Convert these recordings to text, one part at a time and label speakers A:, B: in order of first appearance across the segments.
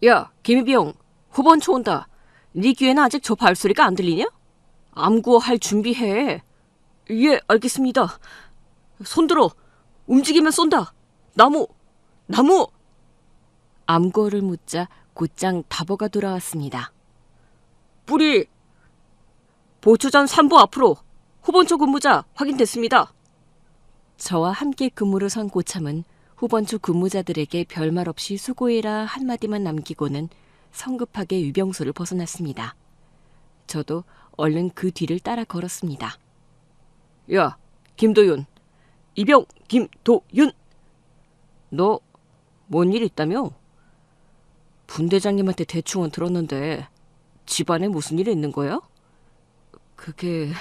A: 야, 김희병, 후번초 온다. 네 귀에는 아직 저 발소리가 안 들리냐? 암구할 준비해. 예, 알겠습니다. 손들어. 움직이면 쏜다. 나무! 암구어를 묻자 곧장 답어가 돌아왔습니다. 뿌리! 보초전 3부 앞으로. 후번초 근무자 확인됐습니다. 저와 함께 근무를 선 고참은 후번초 근무자들에게 별말 없이 수고해라 한마디만 남기고는 성급하게 유병소를 벗어났습니다. 저도 얼른 그 뒤를 따라 걸었습니다. 야, 김도윤. 이병 김도윤. 너 뭔 일 있다며? 분대장님한테 대충은 들었는데 집안에 무슨 일 있는 거야? 그게...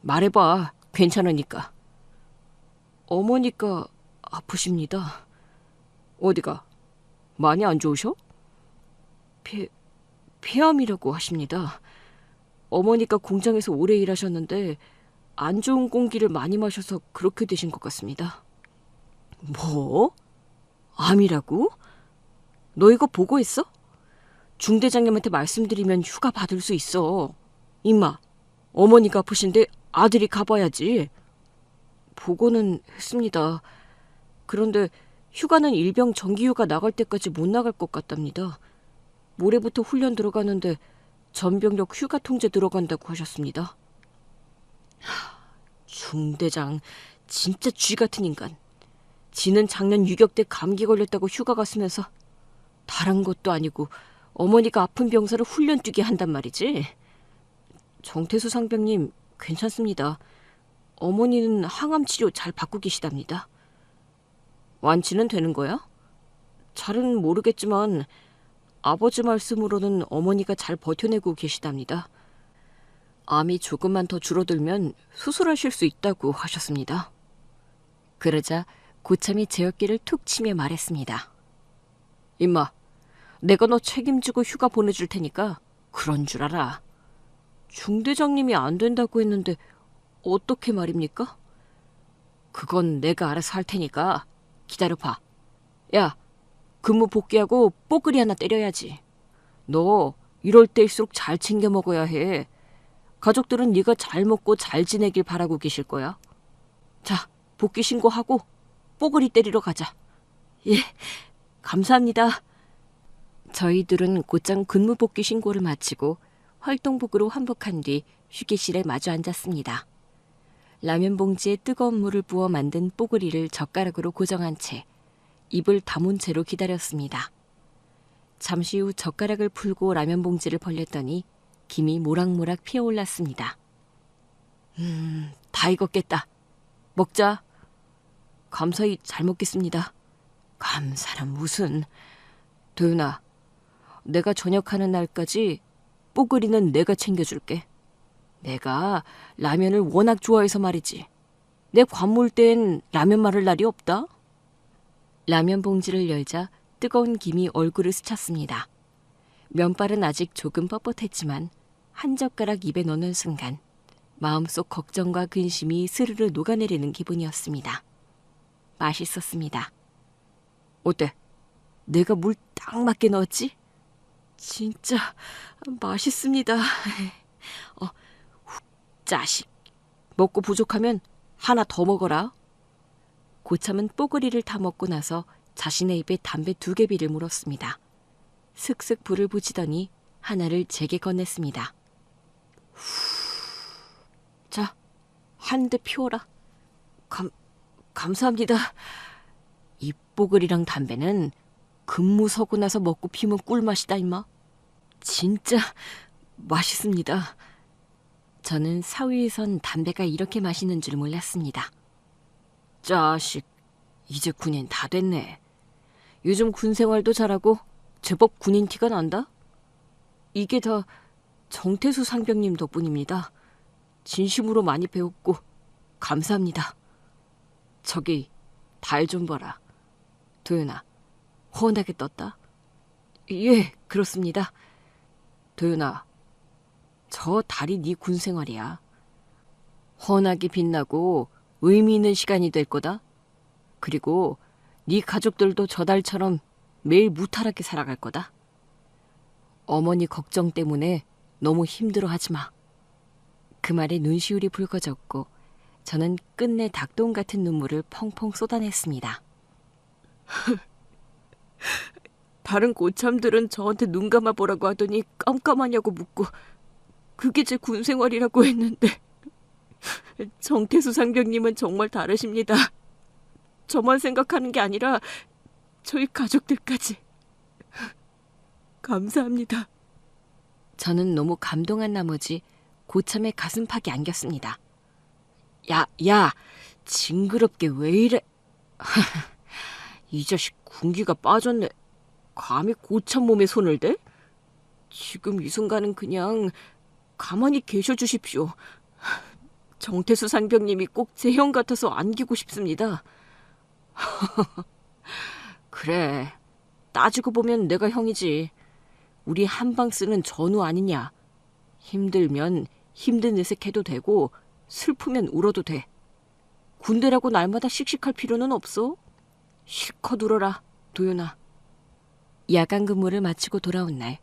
A: 말해봐. 괜찮으니까. 어머니가 아프십니다. 어디가? 많이 안 좋으셔? 폐암이라고 하십니다. 어머니가 공장에서 오래 일하셨는데 안 좋은 공기를 많이 마셔서 그렇게 되신 것 같습니다. 뭐? 암이라고? 너 이거 보고 했어? 중대장님한테 말씀드리면 휴가 받을 수 있어. 임마, 어머니가 아프신데 아들이 가봐야지. 보고는 했습니다. 그런데 휴가는 일병 정기휴가 나갈 때까지 못 나갈 것 같답니다. 모레부터 훈련 들어가는데 전병력 휴가 통제 들어간다고 하셨습니다. 중대장, 진짜 쥐 같은 인간. 지는 작년 유격 때 감기 걸렸다고 휴가 갔으면서 다른 것도 아니고 어머니가 아픈 병사를 훈련 뛰게 한단 말이지. 정태수 상병님 괜찮습니다. 어머니는 항암 치료 잘 받고 계시답니다. 완치는 되는 거야? 잘은 모르겠지만 아버지 말씀으로는 어머니가 잘 버텨내고 계시답니다. 암이 조금만 더 줄어들면 수술하실 수 있다고 하셨습니다. 그러자 고참이 제 어깨를 툭 치며 말했습니다. 임마, 내가 너 책임지고 휴가 보내줄 테니까 그런 줄 알아. 중대장님이 안 된다고 했는데 어떻게 말입니까? 그건 내가 알아서 할 테니까 기다려봐. 야, 근무 복귀하고 뽀글이 하나 때려야지. 너 이럴 때일수록 잘 챙겨 먹어야 해. 가족들은 네가 잘 먹고 잘 지내길 바라고 계실 거야. 자, 복귀 신고하고 뽀글이 때리러 가자. 예, 감사합니다. 저희들은 곧장 근무 복귀 신고를 마치고 활동복으로 환복한 뒤 휴게실에 마주 앉았습니다. 라면 봉지에 뜨거운 물을 부어 만든 뽀글이를 젓가락으로 고정한 채 입을 다문 채로 기다렸습니다. 잠시 후 젓가락을 풀고 라면 봉지를 벌렸더니 김이 모락모락 피어올랐습니다. 다 익었겠다. 먹자. 감사히 잘 먹겠습니다. 감사란 무슨. 도윤아, 내가 전역하는 날까지 뽀글이는 내가 챙겨줄게. 내가 라면을 워낙 좋아해서 말이지. 내 관물 땐 라면 마를 날이 없다. 라면 봉지를 열자 뜨거운 김이 얼굴을 스쳤습니다. 면발은 아직 조금 뻣뻣했지만 한 젓가락 입에 넣는 순간 마음속 걱정과 근심이 스르르 녹아내리는 기분이었습니다. 맛있었습니다. 어때? 내가 물 딱 맞게 넣었지? 진짜 맛있습니다. 자식, 먹고 부족하면 하나 더 먹어라. 고참은 뽀글이를 다 먹고 나서 자신의 입에 담배 2개비를 물었습니다. 슥슥 불을 붙이더니 하나를 제게 건넸습니다. 자, 한 대 피워라. 감사합니다. 이 뽀글이랑 담배는 근무 서고 나서 먹고 피면 꿀맛이다 임마. 진짜 맛있습니다. 저는 사위에선 담배가 이렇게 맛있는 줄 몰랐습니다. 자식, 이제 군인 다 됐네. 요즘 군 생활도 잘하고 제법 군인 티가 난다. 이게 다 정태수 상병님 덕분입니다. 진심으로 많이 배웠고 감사합니다. 저기 달 좀 봐라. 도윤아, 훤하게 떴다. 예, 그렇습니다. 도윤아, 저 달이 네 군 생활이야. 훤하게 빛나고 의미 있는 시간이 될 거다. 그리고 네 가족들도 저 달처럼 매일 무탈하게 살아갈 거다. 어머니 걱정 때문에 너무 힘들어하지 마. 그 말에 눈시울이 붉어졌고 저는 끝내 닭똥 같은 눈물을 펑펑 쏟아냈습니다. 다른 고참들은 저한테 눈 감아보라고 하더니 깜깜하냐고 묻고 그게 제 군생활이라고 했는데 정태수 상병님은 정말 다르십니다. 저만 생각하는 게 아니라 저희 가족들까지. 감사합니다. 저는 너무 감동한 나머지 고참의 가슴팍에 안겼습니다. 야, 징그럽게 왜 이래? 이 자식 군기가 빠졌네. 감히 고참 몸에 손을 대? 지금 이 순간은 그냥 가만히 계셔 주십시오. 정태수 상병님이 꼭 제 형 같아서 안기고 싶습니다. 그래, 따지고 보면 내가 형이지. 우리 한방 쓰는 전우 아니냐. 힘들면 힘든 내색해도 되고 슬프면 울어도 돼. 군대라고 날마다 씩씩할 필요는 없어. 실컷 울어라, 도윤아. 야간 근무를 마치고 돌아온 날,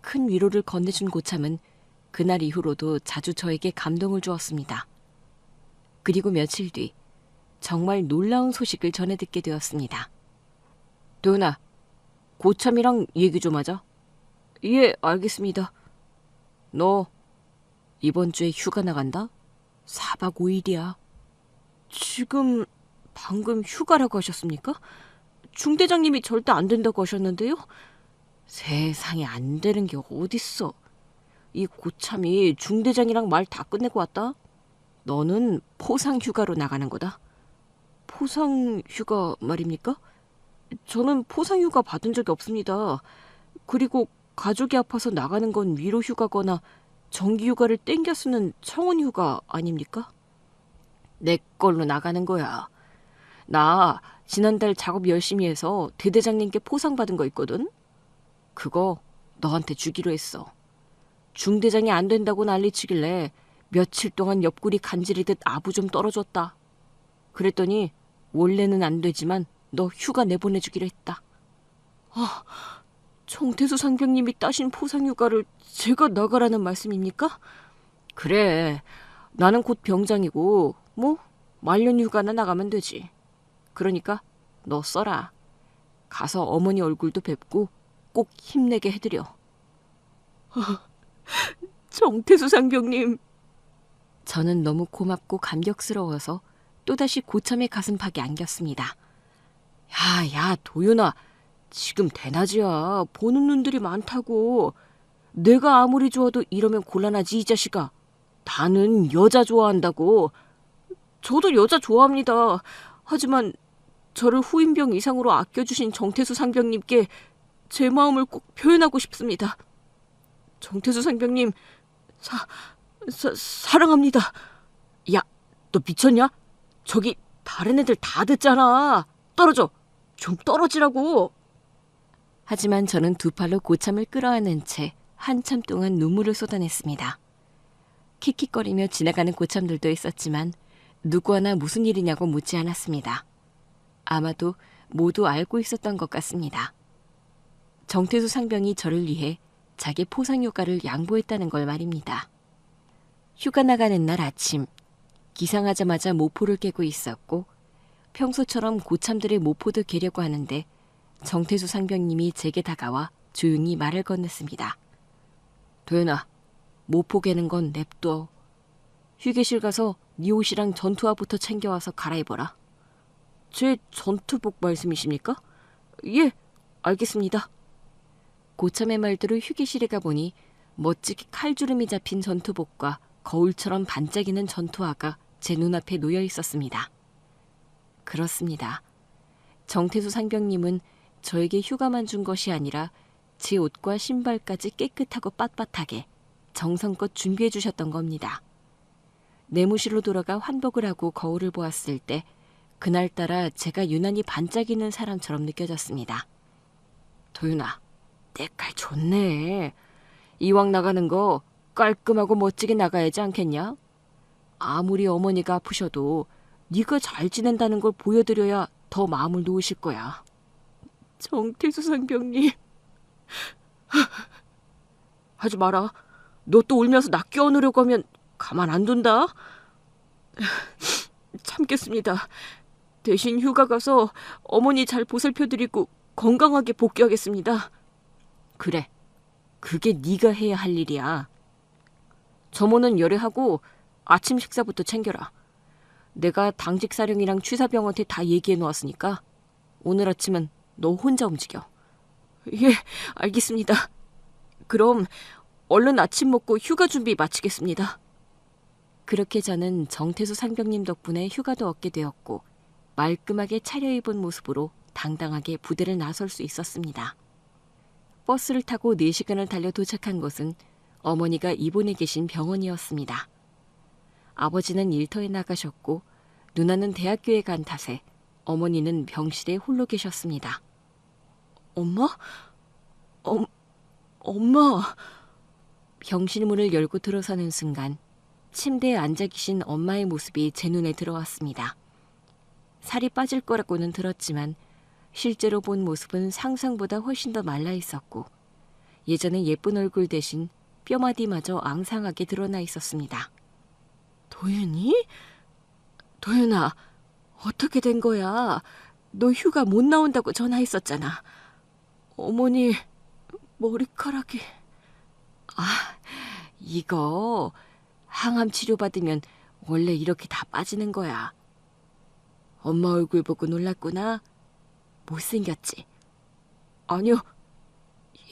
A: 큰 위로를 건네준 고참은 그날 이후로도 자주 저에게 감동을 주었습니다. 그리고 며칠 뒤 정말 놀라운 소식을 전해 듣게 되었습니다. 도윤아, 고참이랑 얘기 좀 하자. 예, 알겠습니다. 너 이번 주에 휴가 나간다? 4박 5일이야. 지금 방금 휴가라고 하셨습니까? 중대장님이 절대 안 된다고 하셨는데요. 세상에 안 되는 게 어딨어. 이 고참이 중대장이랑 말 다 끝내고 왔다. 너는 포상 휴가로 나가는 거다. 포상 휴가 말입니까? 저는 포상 휴가 받은 적이 없습니다. 그리고 가족이 아파서 나가는 건 위로 휴가거나 정기 휴가를 땡겨 쓰는 청원 휴가 아닙니까? 내 걸로 나가는 거야. 나 지난달 작업 열심히 해서 대대장님께 포상 받은 거 있거든? 그거 너한테 주기로 했어. 중대장이 안 된다고 난리치길래 며칠 동안 옆구리 간지리듯 아부 좀 떨어졌다. 그랬더니 원래는 안 되지만 너 휴가 내보내주기로 했다. 아, 정태수 상병님이 따신 포상 휴가를 제가 나가라는 말씀입니까? 그래, 나는 곧 병장이고 뭐 말년 휴가나 나가면 되지. 그러니까 너 써라. 가서 어머니 얼굴도 뵙고 꼭 힘내게 해드려. 정태수 상병님. 저는 너무 고맙고 감격스러워서 또다시 고참의 가슴팍에 안겼습니다. 야, 도윤아. 지금 대낮이야. 보는 눈들이 많다고. 내가 아무리 좋아도 이러면 곤란하지, 이 자식아. 나는 여자 좋아한다고. 저도 여자 좋아합니다. 하지만 저를 후임병 이상으로 아껴주신 정태수 상병님께 제 마음을 꼭 표현하고 싶습니다. 정태수 상병님, 사랑합니다. 야, 너 미쳤냐? 저기 다른 애들 다 듣잖아. 떨어져. 좀 떨어지라고. 하지만 저는 두 팔로 고참을 끌어안은 채 한참 동안 눈물을 쏟아냈습니다. 킥킥거리며 지나가는 고참들도 있었지만 누구 하나 무슨 일이냐고 묻지 않았습니다. 아마도 모두 알고 있었던 것 같습니다. 정태수 상병이 저를 위해 자기 포상 휴가를 양보했다는 걸 말입니다. 휴가 나가는 날 아침, 기상하자마자 모포를 깨고 있었고 평소처럼 고참들의 모포도 개려고 하는데 정태수 상병님이 제게 다가와 조용히 말을 건넸습니다. 도연아, 모포 개는 건 냅둬. 휴게실 가서 네 옷이랑 전투화부터 챙겨와서 갈아입어라. 제 전투복 말씀이십니까? 예, 알겠습니다. 고참의 말대로 휴게실에 가보니 멋지게 칼주름이 잡힌 전투복과 거울처럼 반짝이는 전투화가 제 눈앞에 놓여 있었습니다. 그렇습니다. 정태수 상병님은 저에게 휴가만 준 것이 아니라 제 옷과 신발까지 깨끗하고 빳빳하게 정성껏 준비해 주셨던 겁니다. 내무실로 돌아가 환복을 하고 거울을 보았을 때 그날따라 제가 유난히 반짝이는 사람처럼 느껴졌습니다. 도윤아, 때깔 좋네. 이왕 나가는 거 깔끔하고 멋지게 나가야지 않겠냐? 아무리 어머니가 아프셔도 네가 잘 지낸다는 걸 보여드려야 더 마음을 놓으실 거야. 정태수 상병님. 하지 마라. 너 또 울면서 나 끼워넣으려고 하면 가만 안 둔다. 참겠습니다. 대신 휴가 가서 어머니 잘 보살펴드리고 건강하게 복귀하겠습니다. 그래, 그게 네가 해야 할 일이야. 점호는 열애하고 아침 식사부터 챙겨라. 내가 당직 사령이랑 취사병한테 다 얘기해 놓았으니까 오늘 아침은 너 혼자 움직여. 예, 알겠습니다. 그럼 얼른 아침 먹고 휴가 준비 마치겠습니다. 그렇게 저는 정태수 상병님 덕분에 휴가도 얻게 되었고 말끔하게 차려입은 모습으로 당당하게 부대를 나설 수 있었습니다. 버스를 타고 4시간을 달려 도착한 곳은 어머니가 입원해 계신 병원이었습니다. 아버지는 일터에 나가셨고 누나는 대학교에 간 탓에 어머니는 병실에 홀로 계셨습니다. 엄마? 엄마! 병실 문을 열고 들어서는 순간 침대에 앉아 계신 엄마의 모습이 제 눈에 들어왔습니다. 살이 빠질 거라고는 들었지만 실제로 본 모습은 상상보다 훨씬 더 말라 있었고 예전에 예쁜 얼굴 대신 뼈마디마저 앙상하게 드러나 있었습니다. 도윤이? 도윤아, 어떻게 된 거야? 너 휴가 못 나온다고 전화했었잖아. 어머니 머리카락이... 이거 항암 치료받으면 원래 이렇게 다 빠지는 거야. 엄마 얼굴 보고 놀랐구나. 못생겼지? 아니요,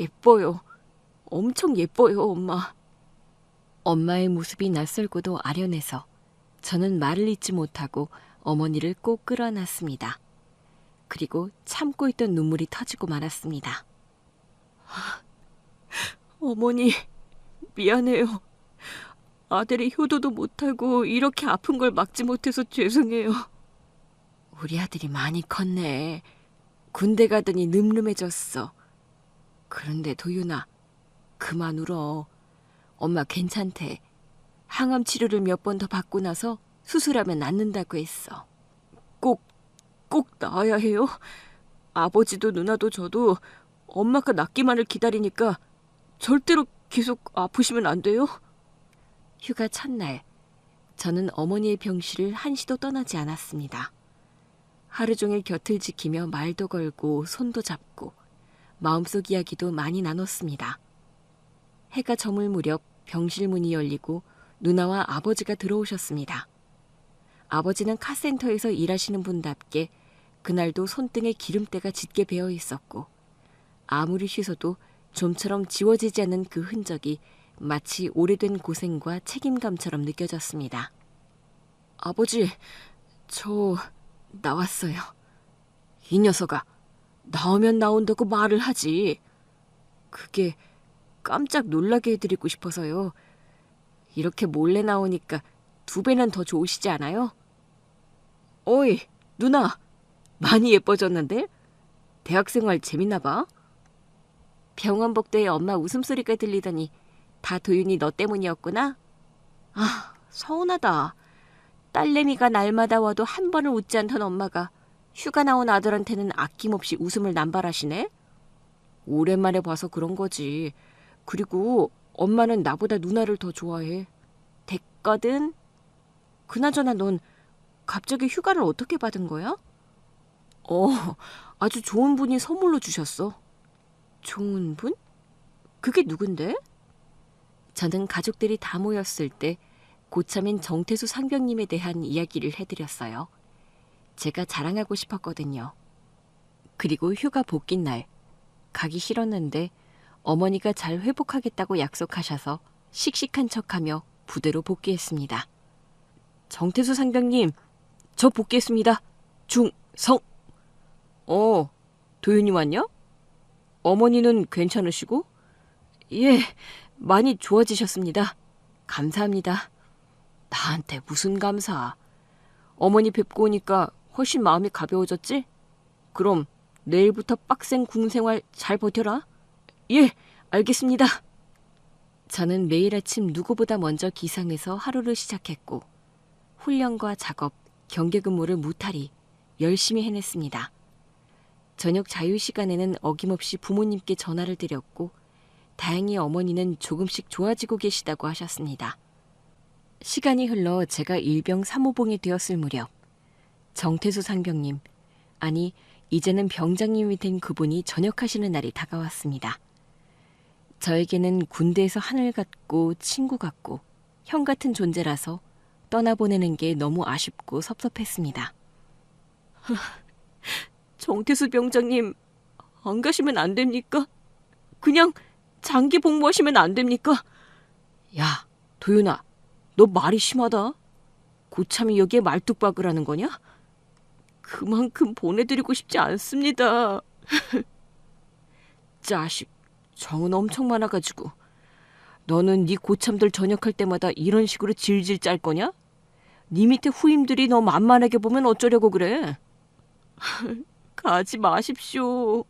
A: 예뻐요. 엄청 예뻐요, 엄마. 엄마의 모습이 낯설고도 아련해서 저는 말을 잇지 못하고 어머니를 꼭 끌어안았습니다. 그리고 참고 있던 눈물이 터지고 말았습니다. 어머니, 미안해요. 아들이 효도도 못하고 이렇게 아픈 걸 막지 못해서 죄송해요. 우리 아들이 많이 컸네. 군대 가더니 늠름해졌어. 그런데 도윤아, 그만 울어. 엄마 괜찮대. 항암 치료를 몇 번 더 받고 나서 수술하면 낫는다고 했어. 꼭 나아야 해요? 아버지도 누나도 저도 엄마가 낫기만을 기다리니까 절대로 계속 아프시면 안 돼요? 휴가 첫날, 저는 어머니의 병실을 한시도 떠나지 않았습니다. 하루 종일 곁을 지키며 말도 걸고 손도 잡고 마음속 이야기도 많이 나눴습니다. 해가 저물 무렵 병실 문이 열리고 누나와 아버지가 들어오셨습니다. 아버지는 카센터에서 일하시는 분답게 그날도 손등에 기름때가 짙게 배어 있었고 아무리 씻어도 좀처럼 지워지지 않는 그 흔적이 마치 오래된 고생과 책임감처럼 느껴졌습니다. 아버지, 저 나왔어요. 이 녀석아, 나오면 나온다고 말을 하지. 그게 깜짝 놀라게 해드리고 싶어서요. 이렇게 몰래 나오니까 2배는 더 좋으시지 않아요? 어이, 누나, 많이 예뻐졌는데? 대학생활 재밌나 봐? 병원 복도에 엄마 웃음소리가 들리더니 다 도윤이 너 때문이었구나? 서운하다. 딸내미가 날마다 와도 한 번을 웃지 않던 엄마가 휴가 나온 아들한테는 아낌없이 웃음을 남발하시네? 오랜만에 봐서 그런 거지. 그리고 엄마는 나보다 누나를 더 좋아해. 됐거든? 그나저나 넌 갑자기 휴가를 어떻게 받은 거야? 아주 좋은 분이 선물로 주셨어. 좋은 분? 그게 누군데? 저는 가족들이 다 모였을 때 고참인 정태수 상병님에 대한 이야기를 해드렸어요. 제가 자랑하고 싶었거든요. 그리고 휴가 복귀 날, 가기 싫었는데 어머니가 잘 회복하겠다고 약속하셔서 씩씩한 척하며 부대로 복귀했습니다. 정태수 상병님, 저 복귀했습니다. 중성. 도윤이 왔냐? 어머니는 괜찮으시고? 예, 많이 좋아지셨습니다. 감사합니다. 나한테 무슨 감사. 어머니 뵙고 오니까 훨씬 마음이 가벼워졌지? 그럼 내일부터 빡센 군생활 잘 버텨라. 예, 알겠습니다. 저는 매일 아침 누구보다 먼저 기상해서 하루를 시작했고 훈련과 작업, 경계 근무를 무탈히 열심히 해냈습니다. 저녁 자유시간에는 어김없이 부모님께 전화를 드렸고 다행히 어머니는 조금씩 좋아지고 계시다고 하셨습니다. 시간이 흘러 제가 일병 3호봉이 되었을 무렵 정태수 상병님, 아니 이제는 병장님이 된 그분이 전역하시는 날이 다가왔습니다. 저에게는 군대에서 하늘 같고 친구 같고 형 같은 존재라서 떠나보내는 게 너무 아쉽고 섭섭했습니다. 정태수 병장님, 안 가시면 안 됩니까? 그냥 장기 복무하시면 안 됩니까? 야, 도윤아, 너 말이 심하다. 고참이 여기에 말뚝박을 하는 거냐? 그만큼 보내드리고 싶지 않습니다. 자식, 정은 엄청 많아가지고 너는 네 고참들 전역할 때마다 이런 식으로 질질 짤 거냐? 네 밑에 후임들이 너 만만하게 보면 어쩌려고 그래? 가지 마십시오.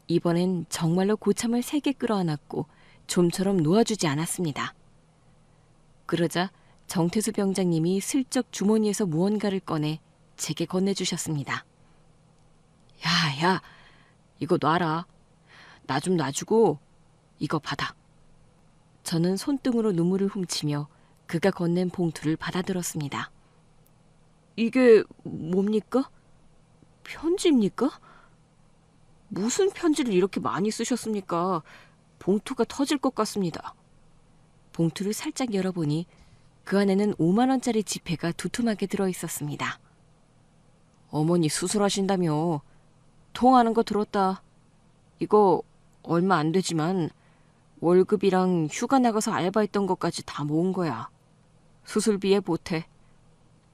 A: 이번엔 정말로 고참을 3개 끌어안았고 좀처럼 놓아주지 않았습니다. 그러자 정태수 병장님이 슬쩍 주머니에서 무언가를 꺼내 제게 건네주셨습니다. 야, 이거 놔라. 나 좀 놔주고 이거 받아. 저는 손등으로 눈물을 훔치며 그가 건넨 봉투를 받아들었습니다. 이게 뭡니까? 편지입니까? 무슨 편지를 이렇게 많이 쓰셨습니까? 봉투가 터질 것 같습니다. 봉투를 살짝 열어보니 그 안에는 5만 원짜리 지폐가 두툼하게 들어있었습니다. 어머니 수술하신다며. 통화하는 거 들었다. 이거 얼마 안 되지만 월급이랑 휴가 나가서 알바했던 것까지 다 모은 거야. 수술비에 보태.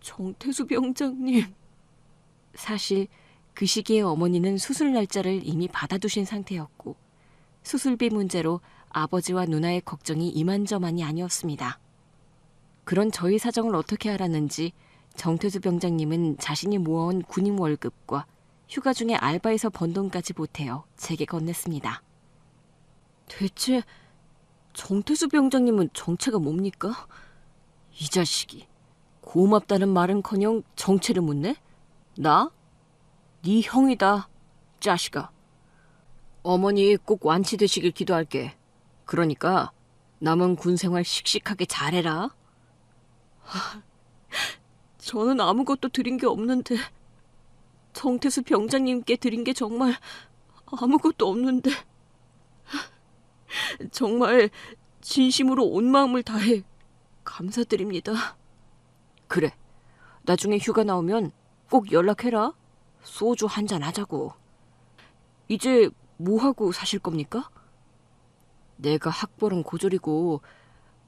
A: 정태수 병장님. 사실 그 시기에 어머니는 수술 날짜를 이미 받아두신 상태였고 수술비 문제로 아버지와 누나의 걱정이 이만저만이 아니었습니다. 그런 저희 사정을 어떻게 알았는지 정태수 병장님은 자신이 모아온 군인 월급과 휴가 중에 알바에서 번 돈까지 보태어 제게 건넸습니다. 대체 정태수 병장님은 정체가 뭡니까? 이 자식이 고맙다는 말은커녕 정체를 묻네? 나? 네 형이다, 자식아. 어머니 꼭 완치되시길 기도할게. 그러니까 남은 군생활 씩씩하게 잘해라. 저는 아무것도 드린 게 없는데 정태수 병장님께 드린 게 정말 아무것도 없는데 정말 진심으로 온 마음을 다해 감사드립니다. 그래, 나중에 휴가 나오면 꼭 연락해라. 소주 한잔 하자고. 이제 뭐하고 사실 겁니까? 내가 학벌은 고졸이고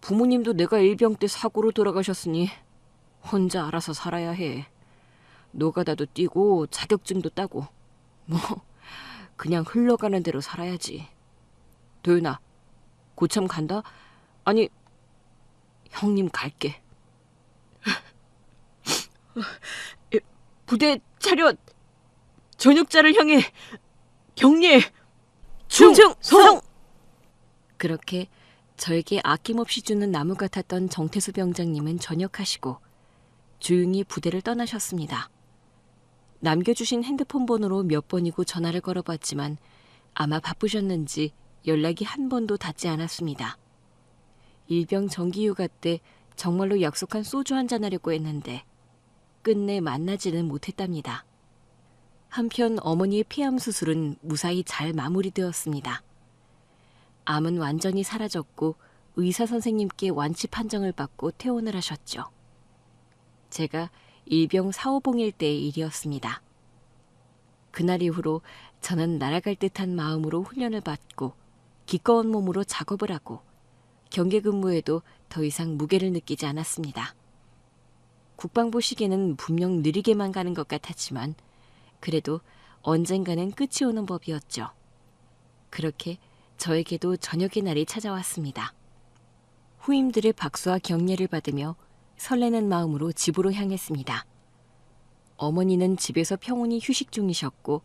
A: 부모님도 내가 일병 때 사고로 돌아가셨으니 혼자 알아서 살아야 해. 노가다도 뛰고 자격증도 따고 뭐 그냥 흘러가는 대로 살아야지. 도윤아, 고참 간다? 아니, 형님 갈게. 부대 차렷! 전역자를 향해 경례! 충성! 그렇게 저에게 아낌없이 주는 나무 같았던 정태수 병장님은 전역하시고 조용히 부대를 떠나셨습니다. 남겨주신 핸드폰 번호로 몇 번이고 전화를 걸어봤지만 아마 바쁘셨는지 연락이 한 번도 닿지 않았습니다. 일병 정기휴가 때 정말로 약속한 소주 한잔 하려고 했는데 끝내 만나지는 못했답니다. 한편 어머니의 폐암 수술은 무사히 잘 마무리되었습니다. 암은 완전히 사라졌고 의사 선생님께 완치 판정을 받고 퇴원을 하셨죠. 제가 일병 4호봉일 때의 일이었습니다. 그날 이후로 저는 날아갈 듯한 마음으로 훈련을 받고 기꺼운 몸으로 작업을 하고 경계 근무에도 더 이상 무게를 느끼지 않았습니다. 국방부 시계는 분명 느리게만 가는 것 같았지만 그래도 언젠가는 끝이 오는 법이었죠. 그렇게 저에게도 저녁의 날이 찾아왔습니다. 후임들의 박수와 격려를 받으며 설레는 마음으로 집으로 향했습니다. 어머니는 집에서 평온히 휴식 중이셨고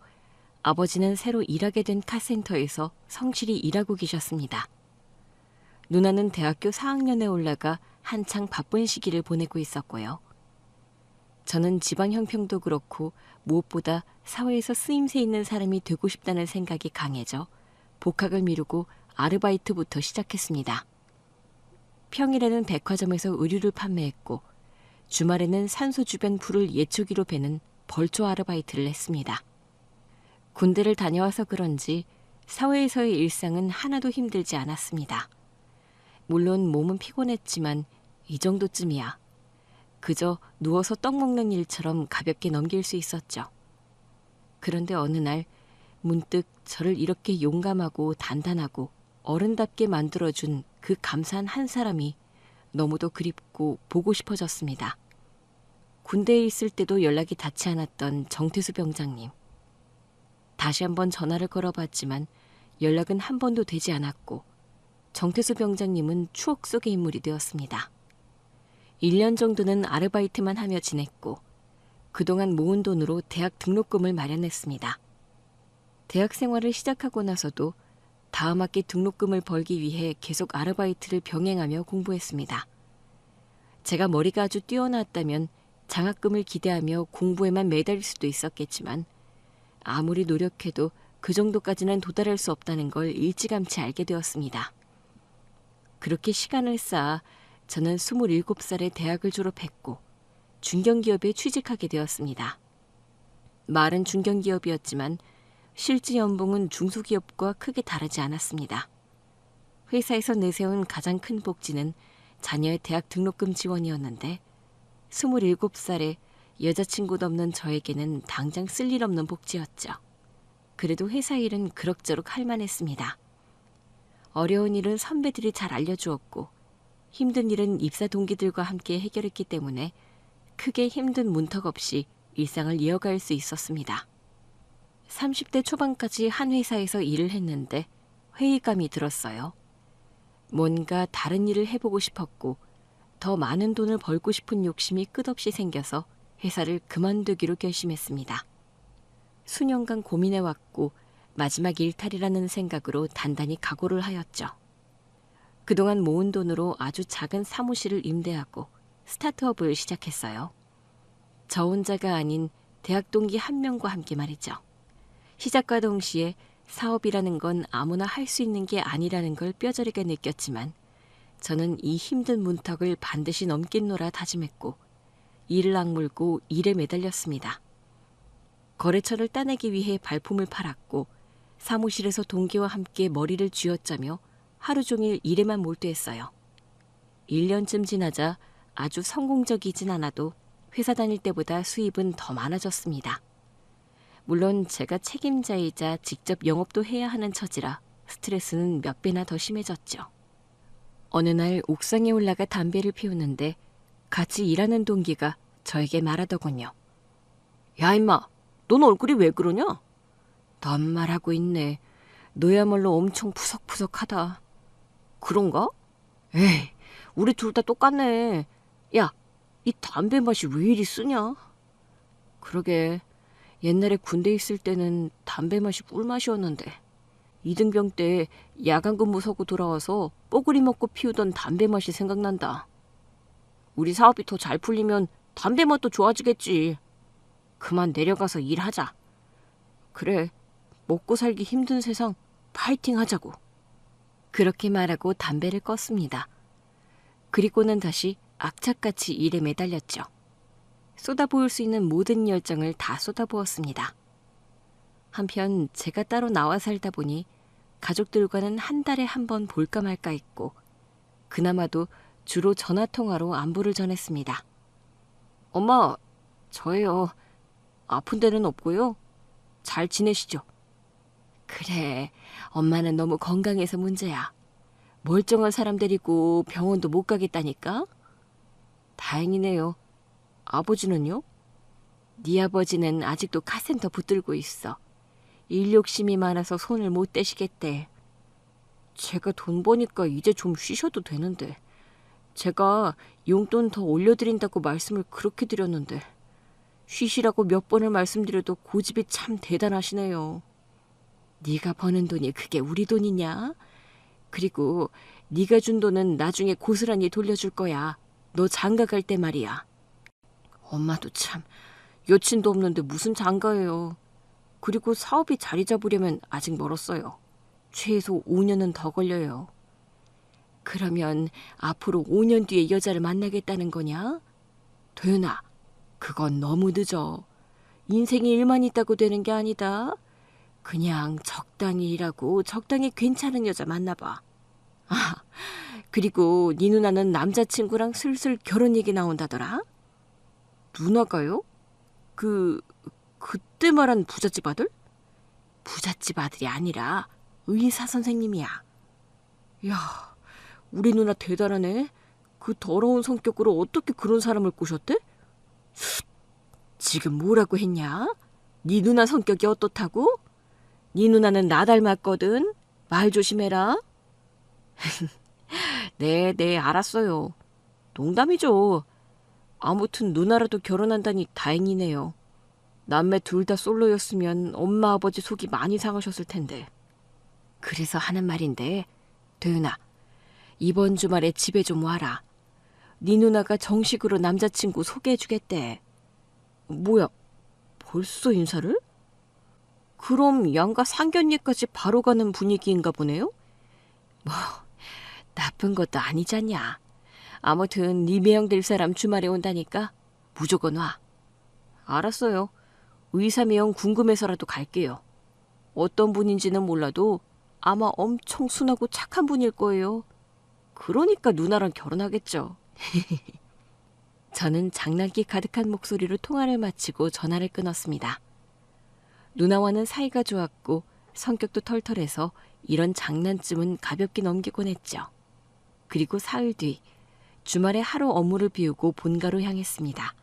A: 아버지는 새로 일하게 된 카센터에서 성실히 일하고 계셨습니다. 누나는 대학교 4학년에 올라가 한창 바쁜 시기를 보내고 있었고요. 저는 지방 형평도 그렇고 무엇보다 사회에서 쓰임새 있는 사람이 되고 싶다는 생각이 강해져 복학을 미루고 아르바이트부터 시작했습니다. 평일에는 백화점에서 의류를 판매했고 주말에는 산소 주변 풀을 예초기로 베는 벌초 아르바이트를 했습니다. 군대를 다녀와서 그런지 사회에서의 일상은 하나도 힘들지 않았습니다. 물론 몸은 피곤했지만 이 정도쯤이야. 그저 누워서 떡 먹는 일처럼 가볍게 넘길 수 있었죠. 그런데 어느 날 문득 저를 이렇게 용감하고 단단하고 어른답게 만들어준 그 감사한 한 사람이 너무도 그립고 보고 싶어졌습니다. 군대에 있을 때도 연락이 닿지 않았던 정태수 병장님. 다시 한번 전화를 걸어봤지만 연락은 한 번도 되지 않았고 정태수 병장님은 추억 속의 인물이 되었습니다. 1년 정도는 아르바이트만 하며 지냈고 그동안 모은 돈으로 대학 등록금을 마련했습니다. 대학 생활을 시작하고 나서도 다음 학기 등록금을 벌기 위해 계속 아르바이트를 병행하며 공부했습니다. 제가 머리가 아주 뛰어났다면 장학금을 기대하며 공부에만 매달릴 수도 있었겠지만 아무리 노력해도 그 정도까지는 도달할 수 없다는 걸 일찌감치 알게 되었습니다. 그렇게 시간을 쌓아 저는 27살에 대학을 졸업했고 중견기업에 취직하게 되었습니다. 말은 중견기업이었지만 실제 연봉은 중소기업과 크게 다르지 않았습니다. 회사에서 내세운 가장 큰 복지는 자녀의 대학 등록금 지원이었는데 27살에 여자친구도 없는 저에게는 당장 쓸 일 없는 복지였죠. 그래도 회사 일은 그럭저럭 할 만했습니다. 어려운 일은 선배들이 잘 알려주었고 힘든 일은 입사 동기들과 함께 해결했기 때문에 크게 힘든 문턱 없이 일상을 이어갈 수 있었습니다. 30대 초반까지 한 회사에서 일을 했는데 회의감이 들었어요. 뭔가 다른 일을 해보고 싶었고 더 많은 돈을 벌고 싶은 욕심이 끝없이 생겨서 회사를 그만두기로 결심했습니다. 수년간 고민해왔고 마지막 일탈이라는 생각으로 단단히 각오를 하였죠. 그동안 모은 돈으로 아주 작은 사무실을 임대하고 스타트업을 시작했어요. 저 혼자가 아닌 대학 동기 한 명과 함께 말이죠. 시작과 동시에 사업이라는 건 아무나 할 수 있는 게 아니라는 걸 뼈저리게 느꼈지만 저는 이 힘든 문턱을 반드시 넘겠노라 다짐했고 이를 악물고 일에 매달렸습니다. 거래처를 따내기 위해 발품을 팔았고 사무실에서 동기와 함께 머리를 쥐어짜며 하루 종일 일에만 몰두했어요. 1년쯤 지나자 아주 성공적이진 않아도 회사 다닐 때보다 수입은 더 많아졌습니다. 물론 제가 책임자이자 직접 영업도 해야 하는 처지라 스트레스는 몇 배나 더 심해졌죠. 어느 날 옥상에 올라가 담배를 피우는데 같이 일하는 동기가 저에게 말하더군요. 야 임마, 넌 얼굴이 왜 그러냐? 넌 말하고 있네. 너야말로 엄청 푸석푸석하다. 그런가? 에이, 우리 둘 다 똑같네. 야, 이 담배 맛이 왜 이리 쓰냐? 그러게, 옛날에 군대 있을 때는 담배 맛이 꿀맛이었는데 이등병 때 야간 근무 서고 돌아와서 뽀글이 먹고 피우던 담배 맛이 생각난다. 우리 사업이 더 잘 풀리면 담배 맛도 좋아지겠지. 그만 내려가서 일하자. 그래, 먹고 살기 힘든 세상 파이팅 하자고. 그렇게 말하고 담배를 껐습니다. 그리고는 다시 악착같이 일에 매달렸죠. 쏟아부을 수 있는 모든 열정을 다 쏟아부었습니다. 한편 제가 따로 나와 살다 보니 가족들과는 한 달에 한 번 볼까 말까 했고 그나마도 주로 전화통화로 안부를 전했습니다. 엄마, 저예요. 아픈 데는 없고요. 잘 지내시죠? 그래, 엄마는 너무 건강해서 문제야. 멀쩡한 사람 데리고 병원도 못 가겠다니까? 다행이네요. 아버지는요? 네 아버지는 아직도 카센터 붙들고 있어. 일 욕심이 많아서 손을 못 대시겠대. 제가 돈 버니까 이제 좀 쉬셔도 되는데. 제가 용돈 더 올려드린다고 말씀을 그렇게 드렸는데 쉬시라고 몇 번을 말씀드려도 고집이 참 대단하시네요. 네가 버는 돈이 그게 우리 돈이냐? 그리고 네가 준 돈은 나중에 고스란히 돌려줄 거야. 너 장가 갈 때 말이야. 엄마도 참 여친도 없는데 무슨 장가예요. 그리고 사업이 자리 잡으려면 아직 멀었어요. 최소 5년은 더 걸려요. 그러면 앞으로 5년 뒤에 여자를 만나겠다는 거냐? 도연아, 그건 너무 늦어. 인생에 일만 있다고 되는 게 아니다. 그냥 적당히 일하고 적당히 괜찮은 여자 만나봐. 아, 그리고 네 누나는 남자친구랑 슬슬 결혼 얘기 나온다더라? 누나가요? 그때 말한 부잣집 아들? 부잣집 아들이 아니라 의사 선생님이야. 야, 우리 누나 대단하네. 그 더러운 성격으로 어떻게 그런 사람을 꼬셨대? 지금 뭐라고 했냐? 네 누나 성격이 어떻다고? 네 누나는 나 닮았거든. 말 조심해라. 네, 알았어요. 농담이죠. 아무튼 누나라도 결혼한다니 다행이네요. 남매 둘 다 솔로였으면 엄마 아버지 속이 많이 상하셨을 텐데. 그래서 하는 말인데, 도윤아, 이번 주말에 집에 좀 와라. 네 누나가 정식으로 남자친구 소개해주겠대. 뭐야, 벌써 인사를? 그럼 양가 상견례까지 바로 가는 분위기인가 보네요? 뭐, 나쁜 것도 아니잖냐. 아무튼 네 매형 될 사람 주말에 온다니까 무조건 와. 알았어요. 의사 매형 궁금해서라도 갈게요. 어떤 분인지는 몰라도 아마 엄청 순하고 착한 분일 거예요. 그러니까 누나랑 결혼하겠죠. 저는 장난기 가득한 목소리로 통화를 마치고 전화를 끊었습니다. 누나와는 사이가 좋았고 성격도 털털해서 이런 장난쯤은 가볍게 넘기곤 했죠. 그리고 사흘 뒤 주말에 하루 업무를 비우고 본가로 향했습니다.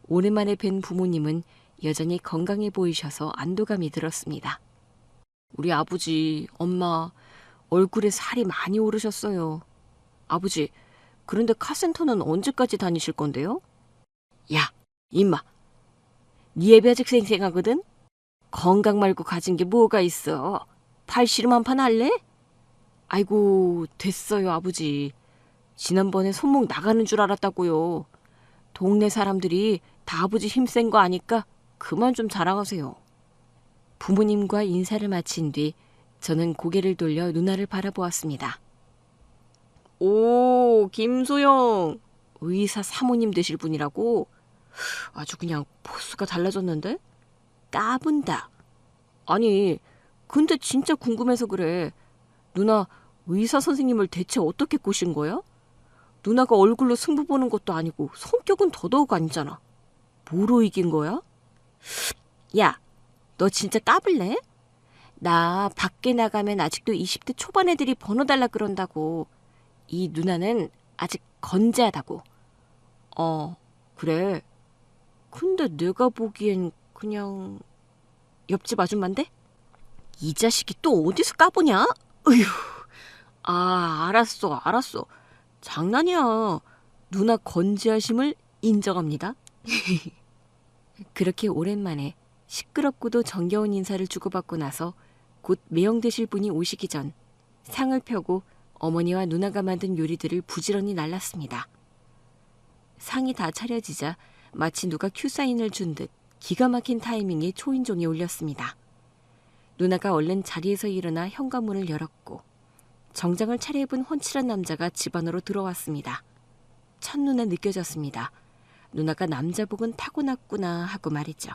A: 오랜만에 뵌 부모님은 여전히 건강해 보이셔서 안도감이 들었습니다. 우리 아버지, 엄마 얼굴에 살이 많이 오르셨어요. 아버지, 그런데 카센터는 언제까지 다니실 건데요? 야, 임마. 네 애비 아직 쌩쌩하거든? 건강 말고 가진 게 뭐가 있어. 팔씨름 한 판 할래? 아이고, 됐어요, 아버지. 지난번에 손목 나가는 줄 알았다고요. 동네 사람들이 다 아버지 힘센 거 아니까 그만 좀 자랑하세요. 부모님과 인사를 마친 뒤 저는 고개를 돌려 누나를 바라보았습니다. 오, 김소영. 의사 사모님 되실 분이라고? 아주 그냥 포스가 달라졌는데? 까분다. 아니, 근데 진짜 궁금해서 그래. 누나 의사 선생님을 대체 어떻게 꼬신 거야? 누나가 얼굴로 승부 보는 것도 아니고 성격은 더더욱 아니잖아. 뭐로 이긴 거야? 야, 너 진짜 까불래? 나 밖에 나가면 아직도 20대 초반 애들이 번호 달라 그런다고. 이 누나는 아직 건재하다고. 그래. 근데 내가 보기엔 그냥 옆집 아줌마인데? 이 자식이 또 어디서 까보냐? 으휴. 알았어. 장난이야. 누나 건재하심을 인정합니다. 그렇게 오랜만에 시끄럽고도 정겨운 인사를 주고받고 나서 곧 매형 되실 분이 오시기 전 상을 펴고 어머니와 누나가 만든 요리들을 부지런히 날랐습니다. 상이 다 차려지자 마치 누가 큐사인을 준 듯 기가 막힌 타이밍에 초인종이 울렸습니다. 누나가 얼른 자리에서 일어나 현관문을 열었고 정장을 차려입은 훤칠한 남자가 집 안으로 들어왔습니다. 첫눈에 느껴졌습니다. 누나가 남자복은 타고났구나 하고 말이죠.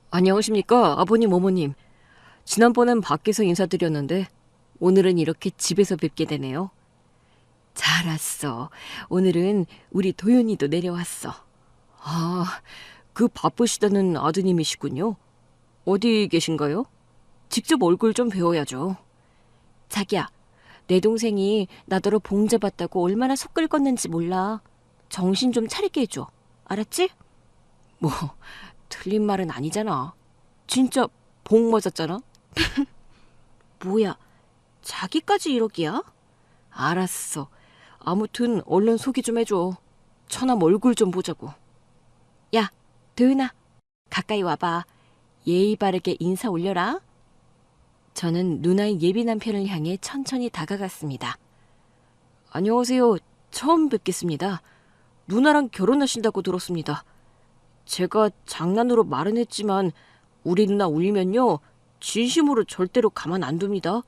A: 안녕하십니까, 아버님, 어머님. 지난번엔 밖에서 인사드렸는데 오늘은 이렇게 집에서 뵙게 되네요. 잘 왔어. 오늘은 우리 도윤이도 내려왔어. 그 바쁘시다는 아드님이시군요. 어디 계신가요? 직접 얼굴 좀 배워야죠. 자기야, 내 동생이 나더러 봉잡았다고 얼마나 속 끓었는지 몰라. 정신 좀 차리게 해줘. 알았지? 뭐 틀린 말은 아니잖아. 진짜 봉 맞았잖아. 뭐야, 자기까지 이러기야? 알았어. 아무튼 얼른 소개 좀 해줘. 처남 얼굴 좀 보자고. 야, 도윤아, 가까이 와봐. 예의 바르게 인사 올려라. 저는 누나의 예비 남편을 향해 천천히 다가갔습니다. 안녕하세요. 처음 뵙겠습니다. 누나랑 결혼하신다고 들었습니다. 제가 장난으로 말은 했지만 우리 누나 울면요. 진심으로 절대로 가만 안 둡니다.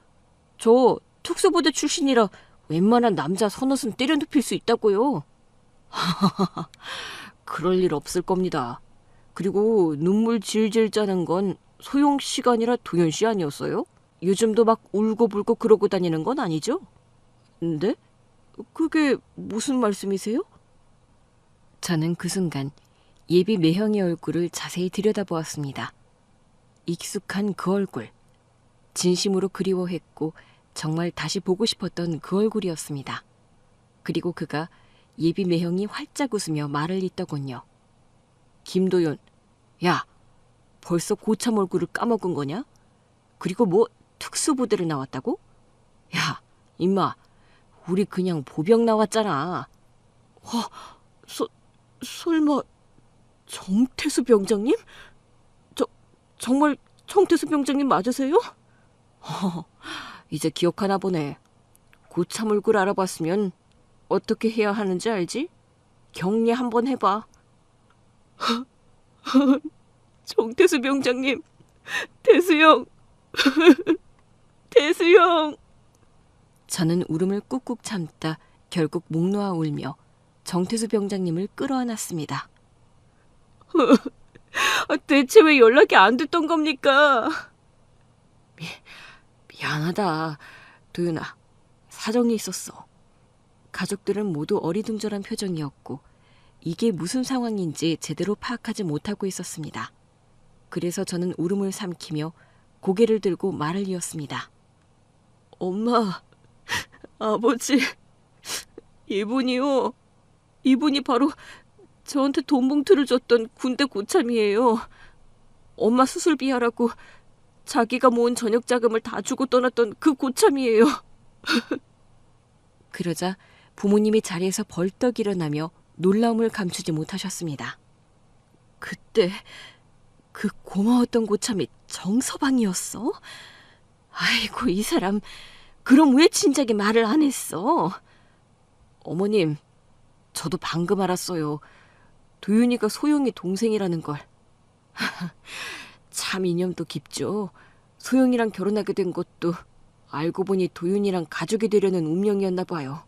A: 저 특수부대 출신이라 웬만한 남자 서너은 때려 눕힐 수 있다고요. 그럴 일 없을 겁니다. 그리고 눈물 질질 짜는 건 소영 씨가 아니라 도현 씨 아니었어요? 요즘도 막 울고불고 그러고 다니는 건 아니죠? 네? 그게 무슨 말씀이세요? 저는 그 순간 예비 매형의 얼굴을 자세히 들여다보았습니다. 익숙한 그 얼굴, 진심으로 그리워했고 정말 다시 보고 싶었던 그 얼굴이었습니다. 그리고 그가 예비 매형이 활짝 웃으며 말을 잇더군요. 김도윤, 야, 벌써 고참 얼굴을 까먹은 거냐? 그리고 뭐 특수부대를 나왔다고? 야, 임마, 우리 그냥 보병 나왔잖아. 설마 정태수 병장님? 정말 정태수 병장님 맞으세요? 이제 기억하나 보네. 고참 얼굴 알아봤으면 어떻게 해야 하는지 알지? 격리 한번 해봐. 정태수 병장님, 태수형, 태수형. 저는 울음을 꾹꾹 참다 결국 목 놓아 울며 정태수 병장님을 끌어안았습니다. 대체 왜 연락이 안 됐던 겁니까? 미안하다, 도윤아. 사정이 있었어. 가족들은 모두 어리둥절한 표정이었고 이게 무슨 상황인지 제대로 파악하지 못하고 있었습니다. 그래서 저는 울음을 삼키며 고개를 들고 말을 이었습니다. 엄마, 아버지, 이분이요. 이분이 바로 저한테 돈 봉투를 줬던 군대 고참이에요. 엄마 수술비 하라고 자기가 모은 저녁 자금을 다 주고 떠났던 그 고참이에요. 그러자 부모님이 자리에서 벌떡 일어나며 놀라움을 감추지 못하셨습니다. 그때 그 고마웠던 고참이 정서방이었어? 아이고, 이 사람 그럼 왜 진작에 말을 안 했어? 어머님, 저도 방금 알았어요. 도윤이가 소영이 동생이라는 걸. 참 이념도 깊죠. 소영이랑 결혼하게 된 것도 알고 보니 도윤이랑 가족이 되려는 운명이었나 봐요.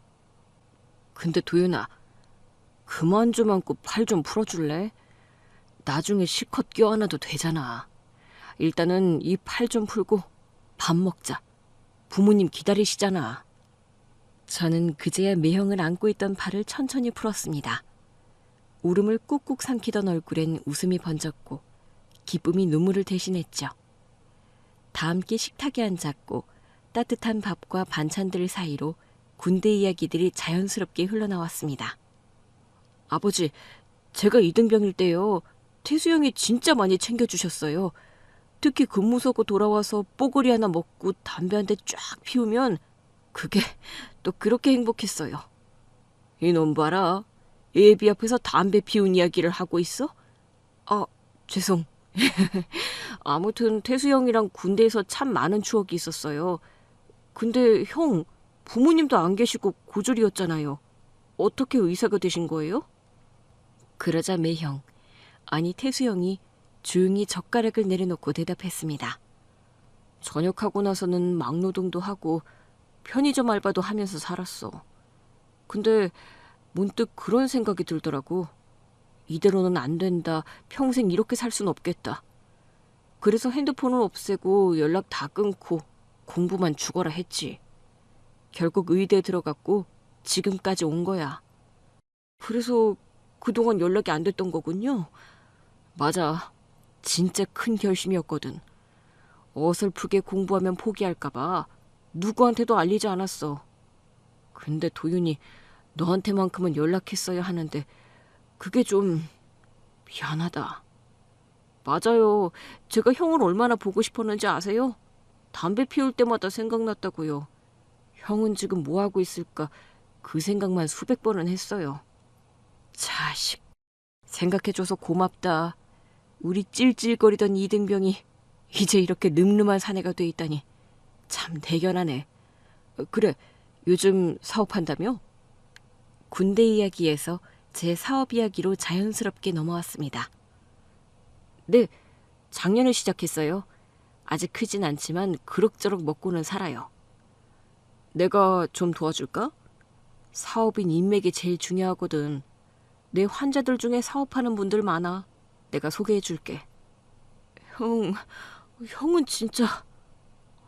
A: 근데 도윤아, 그만 좀 안고 팔 좀 풀어줄래? 나중에 실컷 껴안아도 되잖아. 일단은 이 팔 좀 풀고 밥 먹자. 부모님 기다리시잖아. 저는 그제야 매형을 안고 있던 팔을 천천히 풀었습니다. 울음을 꾹꾹 삼키던 얼굴엔 웃음이 번졌고 기쁨이 눈물을 대신했죠. 다 함께 식탁에 앉았고 따뜻한 밥과 반찬들 사이로 군대 이야기들이 자연스럽게 흘러나왔습니다. 아버지, 제가 이등병일 때요. 태수 형이 진짜 많이 챙겨주셨어요. 특히 근무 서고 돌아와서 뽀글이 하나 먹고 담배 한 대 쫙 피우면 그게 또 그렇게 행복했어요. 이놈 봐라. 예비 앞에서 담배 피운 이야기를 하고 있어? 아, 죄송. 아무튼 태수 형이랑 군대에서 참 많은 추억이 있었어요. 근데 형, 부모님도 안 계시고 고졸이었잖아요. 어떻게 의사가 되신 거예요? 그러자 매형, 아니 태수 형이 조용히 젓가락을 내려놓고 대답했습니다. 전역하고 나서는 막노동도 하고 편의점 알바도 하면서 살았어. 근데 문득 그런 생각이 들더라고. 이대로는 안 된다. 평생 이렇게 살 순 없겠다. 그래서 핸드폰을 없애고 연락 다 끊고 공부만 죽어라 했지. 결국 의대에 들어갔고 지금까지 온 거야. 그래서 그동안 연락이 안 됐던 거군요. 맞아. 진짜 큰 결심이었거든. 어설프게 공부하면 포기할까봐 누구한테도 알리지 않았어. 근데 도윤이 너한테만큼은 연락했어야 하는데 그게 좀 미안하다. 맞아요. 제가 형을 얼마나 보고 싶었는지 아세요? 담배 피울 때마다 생각났다고요. 형은 지금 뭐하고 있을까 그 생각만 수백 번은 했어요. 자식, 생각해줘서 고맙다. 우리 찔찔거리던 이등병이 이제 이렇게 늠름한 사내가 돼 있다니 참 대견하네. 그래, 요즘 사업한다며? 군대 이야기에서 제 사업 이야기로 자연스럽게 넘어왔습니다. 네, 작년에 시작했어요. 아직 크진 않지만 그럭저럭 먹고는 살아요. 내가 좀 도와줄까? 사업인 인맥이 제일 중요하거든. 내 환자들 중에 사업하는 분들 많아. 내가 소개해줄게. 형은 진짜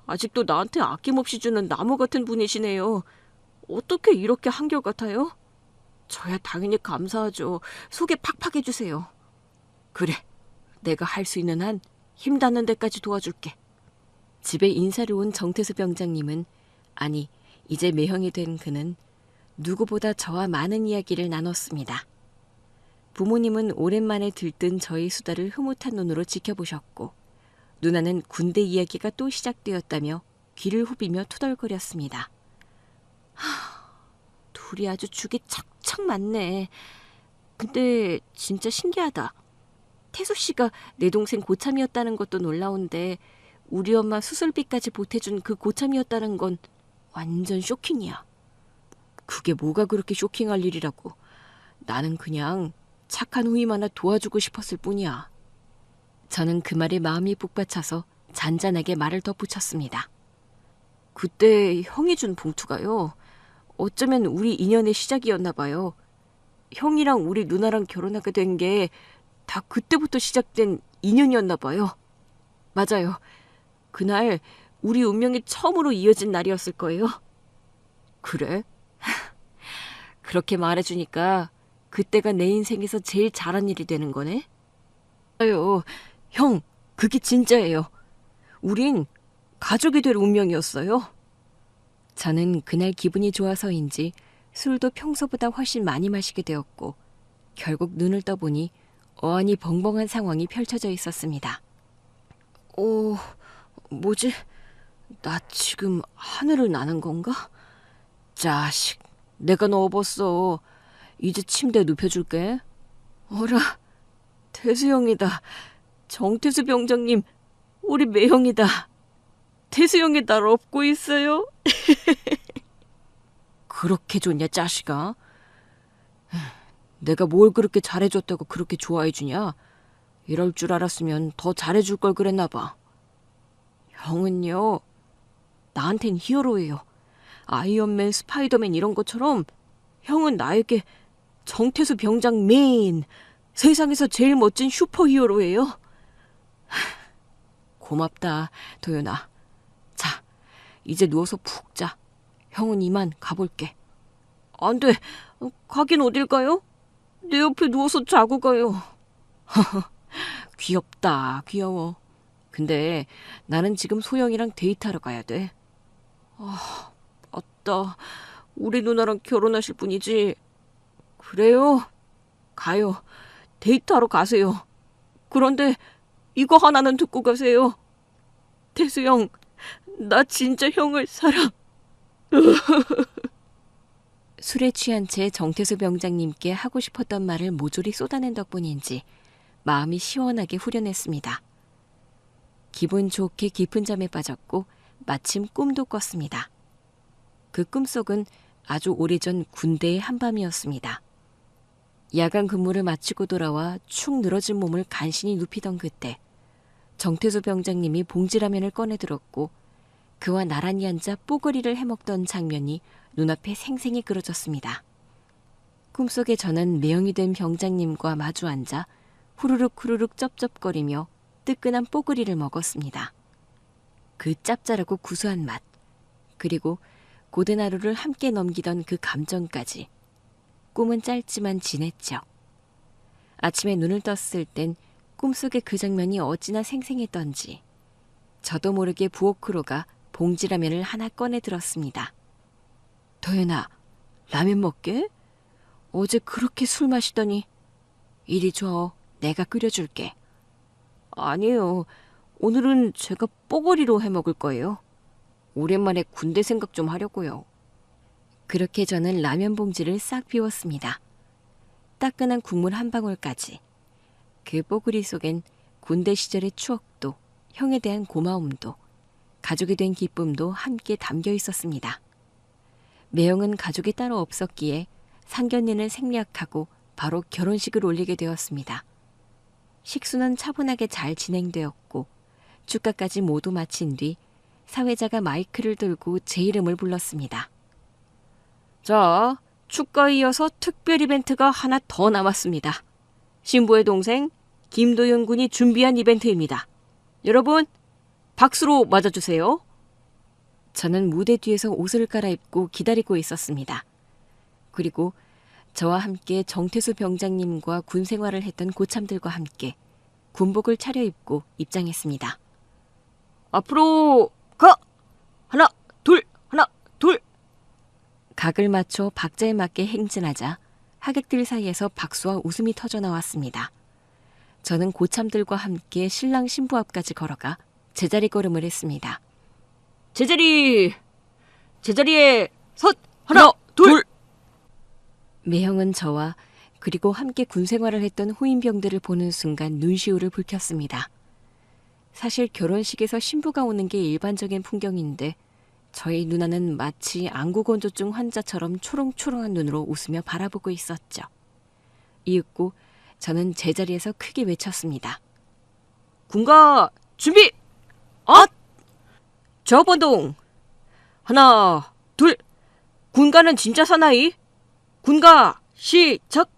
A: 아직도 나한테 아낌없이 주는 나무 같은 분이시네요. 어떻게 이렇게 한결같아요? 저야 당연히 감사하죠. 소개 팍팍 해주세요. 그래, 내가 할 수 있는 한 힘 닿는 데까지 도와줄게. 집에 인사를 온 정태수 병장님은, 아니 이제 매형이 된 그는 누구보다 저와 많은 이야기를 나눴습니다. 부모님은 오랜만에 들뜬 저희 수다를 흐뭇한 눈으로 지켜보셨고, 누나는 군대 이야기가 또 시작되었다며 귀를 후비며 투덜거렸습니다. 둘이 아주 죽이 척척 맞네. 근데 진짜 신기하다. 태수 씨가 내 동생 고참이었다는 것도 놀라운데 우리 엄마 수술비까지 보태준 그 고참이었다는 건 완전 쇼킹이야. 그게 뭐가 그렇게 쇼킹할 일이라고. 나는 그냥 착한 후임 하나 도와주고 싶었을 뿐이야. 저는 그 말에 마음이 북받쳐서 잔잔하게 말을 덧붙였습니다. 그때 형이 준 봉투가요. 어쩌면 우리 인연의 시작이었나 봐요. 형이랑 우리 누나랑 결혼하게 된 게 다 그때부터 시작된 인연이었나 봐요. 맞아요. 그날 우리 운명이 처음으로 이어진 날이었을 거예요. 그래? 그렇게 말해주니까 그때가 내 인생에서 제일 잘한 일이 되는 거네? 맞아요. 형, 그게 진짜예요. 우린 가족이 될 운명이었어요. 저는 그날 기분이 좋아서인지 술도 평소보다 훨씬 많이 마시게 되었고, 결국 눈을 떠보니 어안이 벙벙한 상황이 펼쳐져 있었습니다. 뭐지? 나 지금 하늘을 나는 건가? 자식, 내가 너 업었어. 이제 침대에 눕혀줄게. 어라, 태수 형이다. 정태수 병장님, 우리 매형이다. 태수 형이 날 업고 있어요? 그렇게 좋냐, 자식아? 내가 뭘 그렇게 잘해줬다고 그렇게 좋아해주냐? 이럴 줄 알았으면 더 잘해줄 걸 그랬나 봐. 형은요, 나한텐 히어로예요. 아이언맨, 스파이더맨 이런 것처럼 형은 나에게 정태수 병장맨, 세상에서 제일 멋진 슈퍼히어로예요. 고맙다, 도연아. 자, 이제 누워서 푹 자. 형은 이만 가볼게. 안 돼. 가긴 어딜 가요? 내 옆에 누워서 자고 가요. 귀엽다, 귀여워. 근데 나는 지금 소영이랑 데이트하러 가야 돼. 맞다. 우리 누나랑 결혼하실 분이지. 그래요? 가요. 데이트하러 가세요. 그런데 이거 하나는 듣고 가세요. 태수 형, 나 진짜 형을 사랑. 술에 취한 채 정태수 병장님께 하고 싶었던 말을 모조리 쏟아낸 덕분인지 마음이 시원하게 후련했습니다. 기분 좋게 깊은 잠에 빠졌고 마침 꿈도 꿨습니다. 그 꿈속은 아주 오래전 군대의 한밤이었습니다. 야간 근무를 마치고 돌아와 축 늘어진 몸을 간신히 눕히던 그때 정태수 병장님이 봉지라면을 꺼내 들었고 그와 나란히 앉아 뽀글이를 해먹던 장면이 눈앞에 생생히 그려졌습니다. 꿈속에 저는 매형이 된 병장님과 마주 앉아 후루룩 후루룩 쩝쩝거리며 뜨끈한 뽀글이를 먹었습니다. 그 짭짤하고 구수한 맛, 그리고 고된 하루를 함께 넘기던 그 감정까지. 꿈은 짧지만 진했죠. 아침에 눈을 떴을 땐 꿈속의 그 장면이 어찌나 생생했던지 저도 모르게 부엌으로가 봉지라면을 하나 꺼내 들었습니다. 도연아, 라면 먹게? 어제 그렇게 술 마시더니. 이리 줘, 내가 끓여줄게. 아니에요. 오늘은 제가 뽀글이로 해먹을 거예요. 오랜만에 군대 생각 좀 하려고요. 그렇게 저는 라면 봉지를 싹 비웠습니다. 따끈한 국물 한 방울까지. 그 뽀글이 속엔 군대 시절의 추억도, 형에 대한 고마움도, 가족이 된 기쁨도 함께 담겨 있었습니다. 매형은 가족이 따로 없었기에 상견례는 생략하고 바로 결혼식을 올리게 되었습니다. 식수는 차분하게 잘 진행되었고 축가까지 모두 마친 뒤 사회자가 마이크를 들고 제 이름을 불렀습니다. 자, 축가에 이어서 특별 이벤트가 하나 더 남았습니다. 신부의 동생 김도윤 군이 준비한 이벤트입니다. 여러분, 박수로 맞아주세요. 저는 무대 뒤에서 옷을 갈아입고 기다리고 있었습니다. 그리고 저와 함께 정태수 병장님과 군 생활을 했던 고참들과 함께 군복을 차려입고 입장했습니다. 앞으로 가! 하나, 둘, 하나, 둘! 각을 맞춰 박자에 맞게 행진하자 하객들 사이에서 박수와 웃음이 터져 나왔습니다. 저는 고참들과 함께 신랑 신부 앞까지 걸어가 제자리 걸음을 했습니다. 제자리에 섰! 하나, 둘! 매형은 저와 그리고 함께 군 생활을 했던 후임병들을 보는 순간 눈시울을 붉혔습니다. 사실 결혼식에서 신부가 오는 게 일반적인 풍경인데 저희 누나는 마치 안구건조증 환자처럼 초롱초롱한 눈으로 웃으며 바라보고 있었죠. 이윽고 저는 제자리에서 크게 외쳤습니다. 군가 준비! 엇! 저번동! 하나, 둘! 군가는 진짜 사나이? 군가 시작!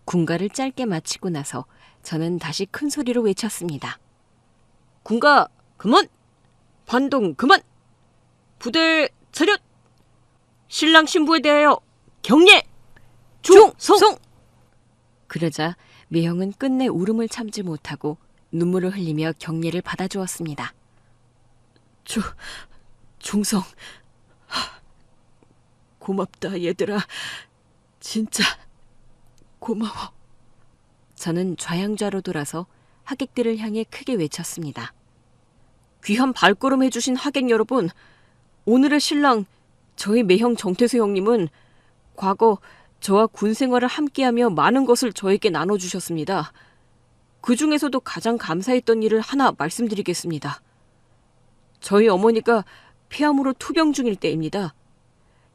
A: 군가를 짧게 마치고 나서 저는 다시 큰 소리로 외쳤습니다. 군가 그만! 반동 그만! 부대 차렷! 신랑 신부에 대하여 경례! 충성! 그러자 매형은 끝내 울음을 참지 못하고 눈물을 흘리며 경례를 받아주었습니다. 충성. 고맙다 얘들아. 진짜 고마워. 저는 좌양좌로 돌아서 하객들을 향해 크게 외쳤습니다. 귀한 발걸음 해주신 하객 여러분, 오늘의 신랑 저희 매형 정태수 형님은 과거 저와 군 생활을 함께하며 많은 것을 저에게 나눠주셨습니다. 그 중에서도 가장 감사했던 일을 하나 말씀드리겠습니다. 저희 어머니가 폐암으로 투병 중일 때입니다.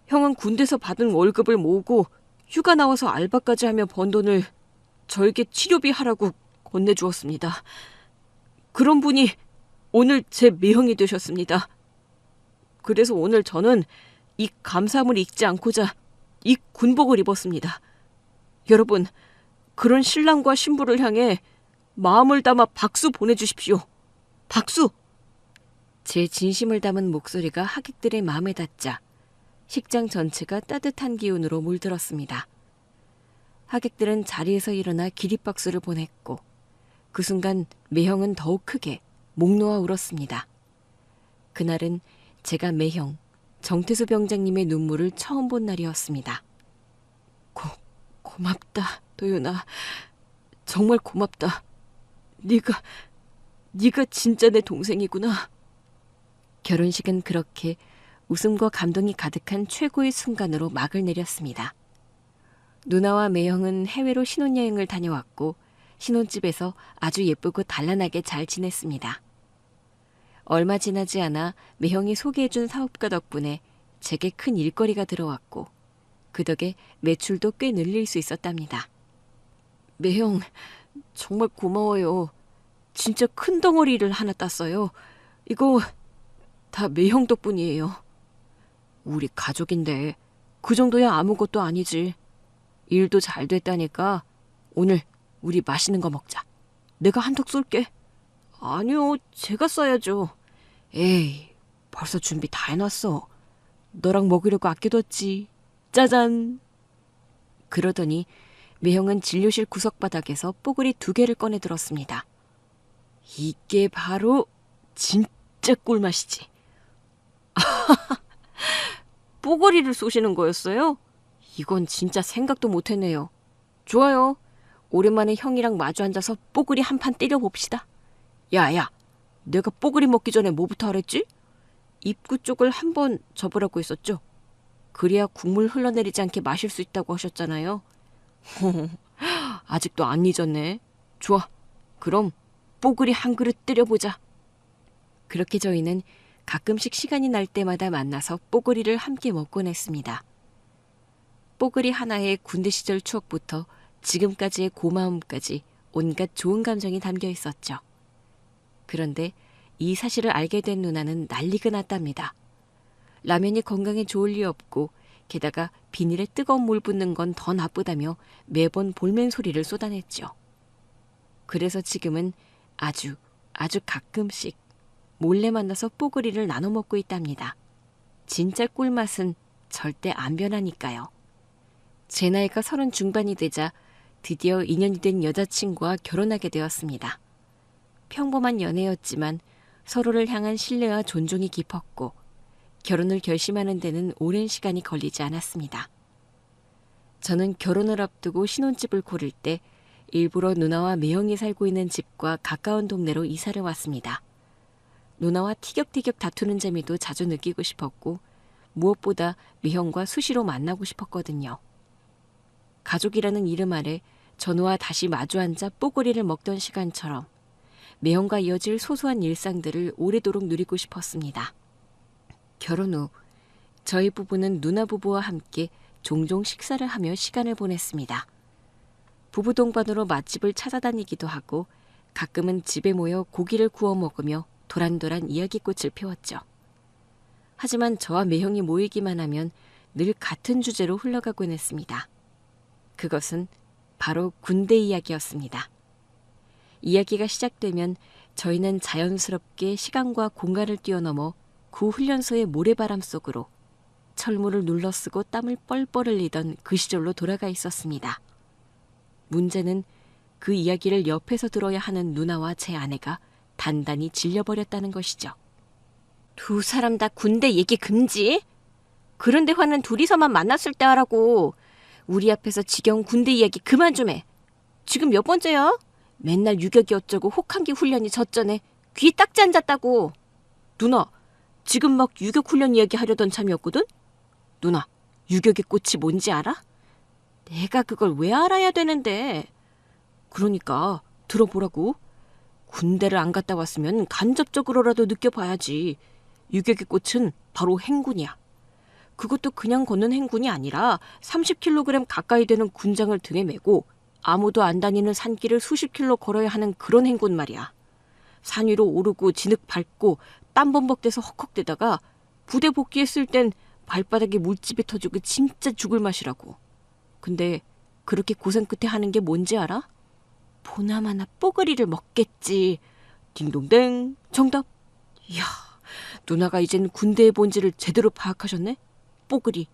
A: 형은 군대에서 받은 월급을 모으고 휴가 나와서 알바까지 하며 번 돈을 저에게 치료비 하라고 건네주었습니다. 그런 분이 오늘 제 매형이 되셨습니다. 그래서 오늘 저는 이 감사함을 잊지 않고자 이 군복을 입었습니다. 여러분, 그런 신랑과 신부를 향해 마음을 담아 박수 보내주십시오. 박수! 제 진심을 담은 목소리가 하객들의 마음에 닿자 식장 전체가 따뜻한 기운으로 물들었습니다. 하객들은 자리에서 일어나 기립박수를 보냈고 그 순간 매형은 더욱 크게 목 놓아 울었습니다. 그날은 제가 매형 정태수 병장님의 눈물을 처음 본 날이었습니다. 고맙다, 도윤아. 정말 고맙다. 네가 진짜 내 동생이구나. 결혼식은 그렇게 웃음과 감동이 가득한 최고의 순간으로 막을 내렸습니다. 누나와 매형은 해외로 신혼여행을 다녀왔고 신혼집에서 아주 예쁘고 단란하게 잘 지냈습니다. 얼마 지나지 않아 매형이 소개해준 사업가 덕분에 제게 큰 일거리가 들어왔고 그 덕에 매출도 꽤 늘릴 수 있었답니다. 매형, 정말 고마워요. 진짜 큰 덩어리를 하나 땄어요. 이거 다 매형 덕분이에요. 우리 가족인데 그 정도야 아무것도 아니지. 일도 잘 됐다니까 오늘 우리 맛있는 거 먹자. 내가 한턱 쏠게. 아니요, 제가 써야죠. 에이, 벌써 준비 다 해놨어. 너랑 먹으려고 아껴뒀지. 짜잔. 그러더니 매형은 진료실 구석바닥에서 뽀글이 2개를 꺼내 들었습니다. 이게 바로 진짜 꿀맛이지. 뽀글이를 쏘시는 거였어요? 이건 진짜 생각도 못했네요. 좋아요. 오랜만에 형이랑 마주 앉아서 뽀글이 한 판 때려봅시다. 야, 내가 뽀글이 먹기 전에 뭐부터 하랬지? 입구 쪽을 한번 접으라고 했었죠? 그래야 국물 흘러내리지 않게 마실 수 있다고 하셨잖아요. 아직도 안 잊었네. 좋아, 그럼 뽀글이 한 그릇 때려보자. 그렇게 저희는 가끔씩 시간이 날 때마다 만나서 뽀글이를 함께 먹곤 했습니다. 뽀글이 하나의 군대 시절 추억부터 지금까지의 고마움까지 온갖 좋은 감정이 담겨 있었죠. 그런데 이 사실을 알게 된 누나는 난리가 났답니다. 라면이 건강에 좋을 리 없고 게다가 비닐에 뜨거운 물 붓는 건 더 나쁘다며 매번 볼멘 소리를 쏟아냈죠. 그래서 지금은 아주 가끔씩 몰래 만나서 뽀글이를 나눠 먹고 있답니다. 진짜 꿀맛은 절대 안 변하니까요. 제 나이가 30 중반이 되자 드디어 인연이 된 여자친구와 결혼하게 되었습니다. 평범한 연애였지만 서로를 향한 신뢰와 존중이 깊었고 결혼을 결심하는 데는 오랜 시간이 걸리지 않았습니다. 저는 결혼을 앞두고 신혼집을 고를 때 일부러 누나와 매형이 살고 있는 집과 가까운 동네로 이사를 왔습니다. 누나와 티격태격 다투는 재미도 자주 느끼고 싶었고 무엇보다 매형과 수시로 만나고 싶었거든요. 가족이라는 이름 아래 전우와 다시 마주 앉아 뽀글이를 먹던 시간처럼 매형과 이어질 소소한 일상들을 오래도록 누리고 싶었습니다. 결혼 후 저희 부부는 누나 부부와 함께 종종 식사를 하며 시간을 보냈습니다. 부부 동반으로 맛집을 찾아다니기도 하고 가끔은 집에 모여 고기를 구워 먹으며 도란도란 이야기꽃을 피웠죠. 하지만 저와 매형이 모이기만 하면 늘 같은 주제로 흘러가곤 했습니다. 그것은 바로 군대 이야기였습니다. 이야기가 시작되면 저희는 자연스럽게 시간과 공간을 뛰어넘어 구 훈련소의 모래바람 속으로 철문을 눌러쓰고 땀을 뻘뻘 흘리던 그 시절로 돌아가 있었습니다. 문제는 그 이야기를 옆에서 들어야 하는 누나와 제 아내가 단단히 질려버렸다는 것이죠. 두 사람 다 군대 얘기 금지? 그런 대화는 둘이서만 만났을 때 하라고. 우리 앞에서 지겨운 군대 이야기 그만 좀 해. 지금 몇 번째야? 맨날 유격이 어쩌고 혹한기 훈련이 젖전에 귀 딱지 앉았다고. 누나, 지금 막 유격 훈련 이야기 하려던 참이었거든? 누나, 유격의 꽃이 뭔지 알아? 내가 그걸 왜 알아야 되는데. 그러니까 들어보라고. 군대를 안 갔다 왔으면 간접적으로라도 느껴봐야지. 유격의 꽃은 바로 행군이야. 그것도 그냥 걷는 행군이 아니라 30kg 가까이 되는 군장을 등에 메고 아무도 안 다니는 산길을 수십 킬로 걸어야 하는 그런 행군 말이야. 산 위로 오르고 진흙 밟고 땀 범벅돼서 헉헉대다가 부대 복귀했을 땐 발바닥에 물집이 터지고 진짜 죽을 맛이라고. 근데 그렇게 고생 끝에 하는 게 뭔지 알아? 보나마나 뽀글이를 먹겠지. 딩동댕 정답. 이야, 누나가 이젠 군대의 본질을 제대로 파악하셨네. 뽀글이.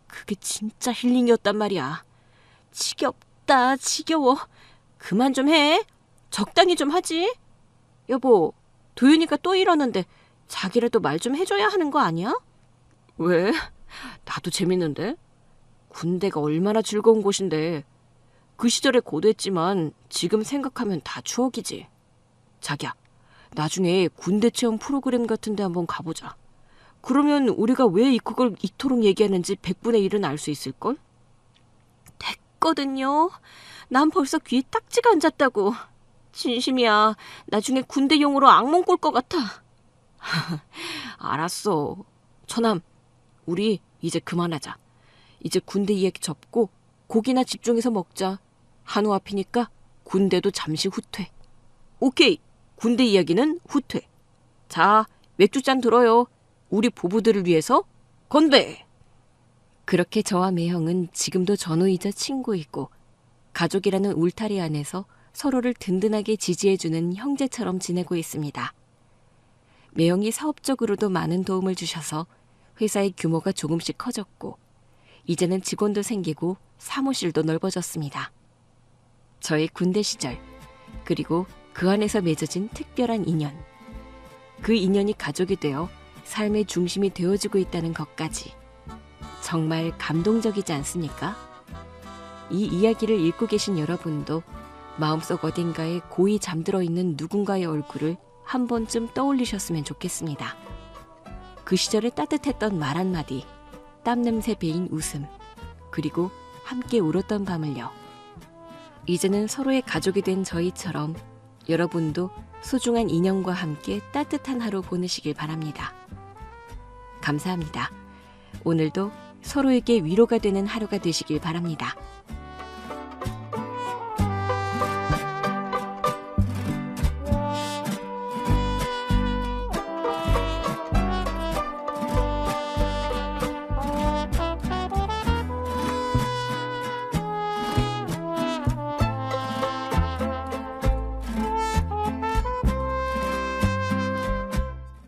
A: 그게 진짜 힐링이었단 말이야. 지겹다, 지겨워. 그만 좀 해. 적당히 좀 하지. 여보, 도윤이가 또 이러는데 자기라도 말 좀 해줘야 하는 거 아니야? 왜? 나도 재밌는데. 군대가 얼마나 즐거운 곳인데. 그 시절에 고됐지만 지금 생각하면 다 추억이지. 자기야, 나중에 군대 체험 프로그램 같은 데 한번 가보자. 그러면 우리가 왜 그걸 이토록 얘기하는지 100분의 1은 알 수 있을걸? 됐거든요. 난 벌써 귀에 딱지가 앉았다고. 진심이야. 나중에 군대용으로 악몽 꿀 것 같아. 알았어. 처남, 우리 이제 그만하자. 이제 군대 이야기 접고 고기나 집중해서 먹자. 한우 앞이니까 군대도 잠시 후퇴. 오케이, 군대 이야기는 후퇴. 자, 맥주잔 들어요. 우리 부부들을 위해서 건배! 그렇게 저와 매형은 지금도 전우이자 친구이고 가족이라는 울타리 안에서 서로를 든든하게 지지해주는 형제처럼 지내고 있습니다. 매형이 사업적으로도 많은 도움을 주셔서 회사의 규모가 조금씩 커졌고 이제는 직원도 생기고 사무실도 넓어졌습니다. 저의 군대 시절, 그리고 그 안에서 맺어진 특별한 인연. 그 인연이 가족이 되어 삶의 중심이 되어주고 있다는 것까지. 정말 감동적이지 않습니까? 이 이야기를 읽고 계신 여러분도 마음속 어딘가에 고이 잠들어 있는 누군가의 얼굴을 한 번쯤 떠올리셨으면 좋겠습니다. 그 시절에 따뜻했던 말 한마디, 땀 냄새 배인 웃음, 그리고 함께 울었던 밤을요. 이제는 서로의 가족이 된 저희처럼 여러분도 소중한 인연과 함께 따뜻한 하루 보내시길 바랍니다. 감사합니다. 오늘도 서로에게 위로가 되는 하루가 되시길 바랍니다.